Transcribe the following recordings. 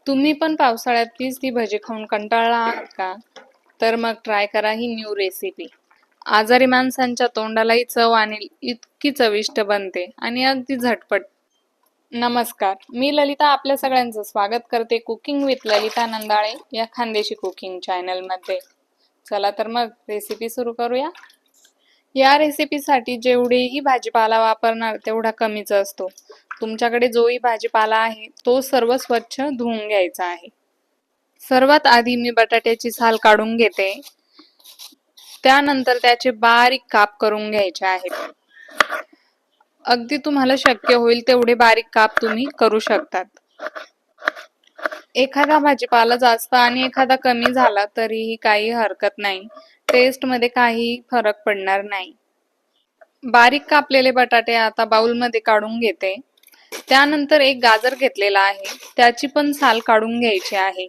तुम्ही पण पावसाळ्यात तीच ती भजी खाऊन कंटाळला आहात का? तर मग ट्राय करा ही न्यू रेसिपी. आजारी माणसांच्या तोंडालाही चव आणेल इतकी चविष्ट बनते आणि अगदी झटपट. नमस्कार, मी ललिता आपल्या सगळ्यांचं स्वागत करते कुकिंग विथ ललिता नंदाळे या खानदेशी कुकिंग चॅनलमध्ये. चला तर मग रेसिपी सुरू करूया. या रेसिपीसाठी जेवढेही भाजीपाला वापरणार तेवढा कमीच असतो. तुमच्याकडे जोही भाजीपाला आहे तो सर्व स्वच्छ धुवून घ्यायचा आहे. सर्वात आधी मी बटाट्याची साल काढून घेते. त्यानंतर त्याचे बारीक काप करून घ्यायचे आहेत. अगदी तुम्हाला शक्य होईल तेवढे बारीक काप तुम्ही करू शकतात. एखादा भाजीपाला जास्त आणि एखादा कमी झाला तरीही काही हरकत नाही. टेस्ट मध्ये काही फरक पडणार नाही. बारीक कापलेले बटाटे आता बाउलमध्ये काढून घेते. त्यानंतर एक गाजर घेतलेला आहे, त्याची पण साल काढून घ्यायची आहे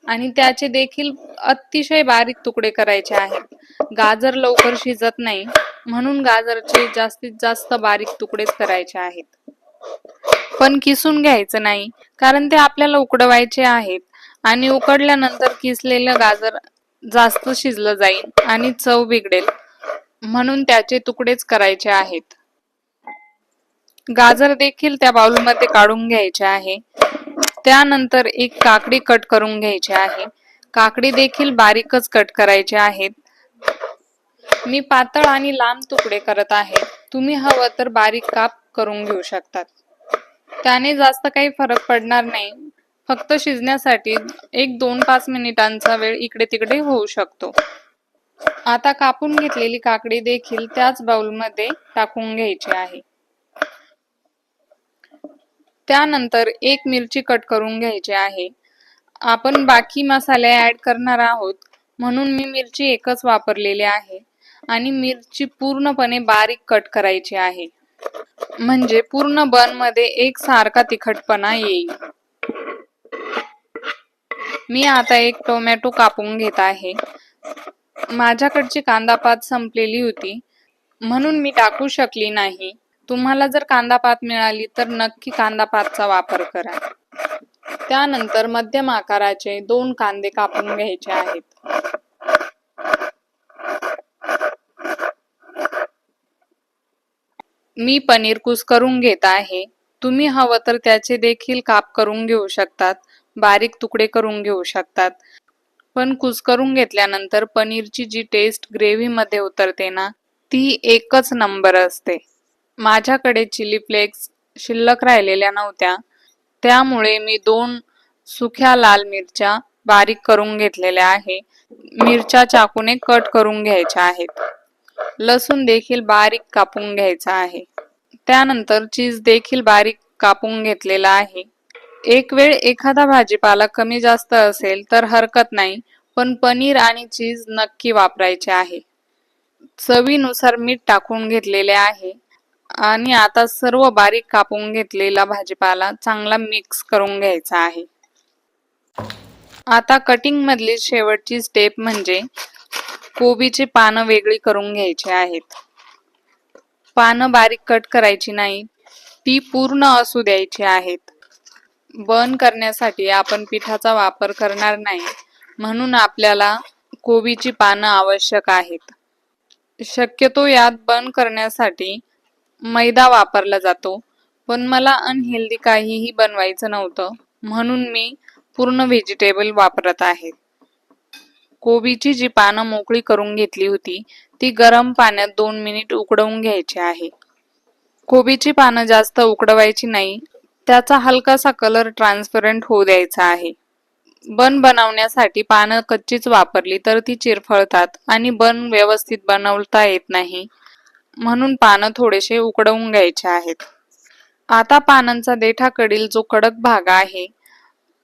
आणि त्याचे देखील अतिशय बारीक तुकडे करायचे आहेत. गाजर लवकर शिजत नाही म्हणून गाजरचे जास्तीत जास्त बारीक तुकडेच करायचे आहेत. पण किसून घ्यायचं नाही, कारण ते आपल्याला उकडवायचे आहेत आणि उकडल्यानंतर किसलेलं गाजर जास्त शिजलं जाईल आणि चव बिघडेल, म्हणून त्याचे तुकडेच करायचे आहेत. गाजर देखील त्या बाउलमध्ये काढून घ्यायचे आहे. त्यानंतर एक काकडी कट करून घ्यायची आहे. काकडी देखील बारीकच कट करायचे आहेत. मी पातळ आणि लांब तुकडे करत आहे. तुम्ही हवं तर बारीक काप करून घेऊ शकतात. त्याने जास्त काही फरक पडणार नाही. फक्त शिजण्यासाठी 1-2-5 मिनिटांचा वेळ इकडे तिकडे होऊ शकतो. आता कापून घेतलेली काकडी देखील त्याच बाउलमध्ये टाकून घ्यायची आहे. त्यानंतर एक मिरची कट करून घ्यायची आहे. आपण बाकी मसाले ऍड करणार आहोत म्हणून मी मिरची एकच वापरलेली आहे आणि मिरची पूर्णपणे बारीक कट करायची आहे, म्हणजे पूर्ण बन मध्ये एक सारखा तिखटपणा येईल. मी आता एक टोमॅटो कापून घेत आहे. माझ्याकडची कांदा पात संपलेली होती म्हणून मी टाकू शकली नाही. तुम्हाला जर कांदा पात मिळाली तर नक्की कांदा पातचा वापर करा. त्यानंतर मध्यम आकाराचे 2 कांदे कापून घ्यायचे आहेत. मी पनीर कुस्करून घेत आहे. तुम्ही हवं तर त्याचे देखील काप करून घेऊ शकतात, बारीक तुकडे करून घेऊ शकतात. पण कुस्करून घेतल्यानंतर पनीरची जी टेस्ट ग्रेव्ही मध्ये उतरते ना, ती एकच नंबर असते. माझ्याकडे चिली फ्लेक्स शिल्लक राहिलेल्या नव्हत्या, त्यामुळे मी 2 सुक्या लाल मिरच्या बारीक करून घेतलेल्या आहे. मिरच्या चाकूने कट करून घ्यायच्या आहेत. लसूण देखील बारीक कापून घ्यायचा आहे. त्यानंतर चीज देखील बारीक कापून घेतलेला आहे. एक वेळ एखादा भाजीपाला कमी जास्त असेल तर हरकत नाही, पण पनीर आणि चीज नक्की वापरायचे आहे. चवीनुसार मीठ टाकून घेतलेले आहे आणि आता सर्व बारीक कापून घेतलेला भाजीपाला चांगला मिक्स करून घ्यायचा आहे. आता कटिंग मधली शेवटची स्टेप म्हणजे कोबीची पानं वेगळी करून घ्यायची आहेत. पानं बारीक कट करायची नाही, ती पूर्ण असू द्यायची आहेत. बर्न करण्यासाठी आपण पिठाचा वापर करणार नाही, म्हणून आपल्याला कोबीची पानं आवश्यक आहेत. शक्यतो यात बर्न करण्यासाठी मैदा वापरला जातो, पण मला अनहेल्दी काहीही बनवायचं नव्हतं म्हणून मी पूर्ण व्हेजिटेबल वापरत आहे. कोबीची जी पानं मोकळी करून घेतली होती ती गरम पाण्यात 2 मिनिट उकडवून घ्यायची आहे. कोबीची पानं जास्त उकडवायची नाही, त्याचा हलकासा कलर ट्रान्सपरंट होऊ द्यायचा आहे. बन बनवण्यासाठी पानं कच्चीच वापरली तर ती चिरफळतात आणि बन व्यवस्थित बनवता येत नाही, म्हणून पानं थोडेसे उकडवून घ्यायचे आहेत. आता पानांचा देठाकडील जो कडक भाग आहे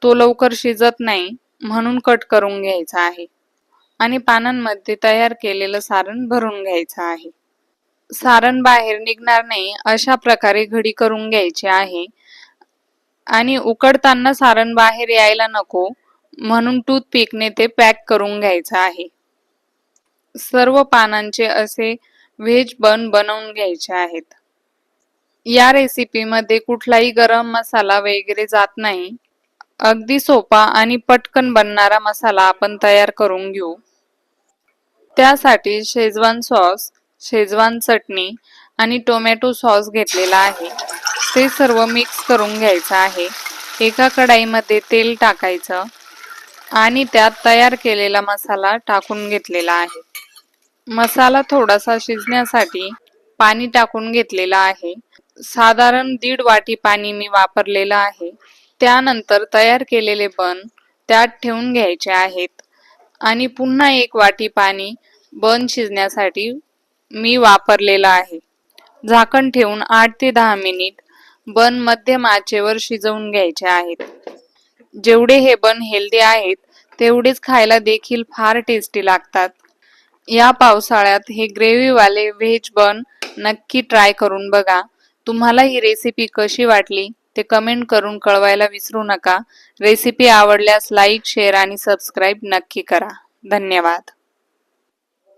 तो लवकर शिजत नाही म्हणून कट करून घ्यायचा आहे आणि पानांमध्ये तयार केलेलं सारण भरून घ्यायचं आहे. सारण बाहेर निघणार नाही अशा प्रकारे घडी करून घ्यायची आहे आणि उकडताना सारण बाहेर यायला नको म्हणून टूथपिकने ते पॅक करून घ्यायचं आहे. सर्व पानांचे असे व्हेज बन बनवून घ्यायचे आहेत. या रेसिपीमध्ये कुठलाही गरम मसाला वगैरे जात नाही. अगदी सोपा आणि पटकन बनणारा मसाला आपण तयार करून घेऊ. त्यासाठी शेजवान सॉस, शेजवान चटणी आणि टोमॅटो सॉस घेतलेला आहे. ते सर्व मिक्स करून घ्यायचं आहे. एका कढाईमध्ये तेल टाकायचं आणि त्यात तयार केलेला मसाला टाकून घेतलेला आहे. मसाला थोडासा शिजण्यासाठी पाणी टाकून घेतलेलं आहे. साधारण 1.5 वाटी पाणी मी वापरलेलं आहे. त्यानंतर तयार केलेले बन त्यात ठेवून घ्यायचे आहेत आणि पुन्हा 1 वाटी पाणी बन शिजण्यासाठी मी वापरलेलं आहे. झाकण ठेवून 8 ते 10 मिनिट बन मध्यम आचेवर शिजवून घ्यायचे आहेत. जेवढे हे बन हेल्दी आहेत तेवढेच खायला देखील फार टेस्टी लागतात. या पावसाळ्यात हे ग्रेव्हीवाले व्हेज बन नक्की ट्राय करून बघा. तुम्हाला ही रेसिपी कशी वाटली ते कमेंट करून कळवायला विसरू नका. रेसिपी आवडल्यास लाईक, शेअर आणि सबस्क्राईब नक्की करा. धन्यवाद.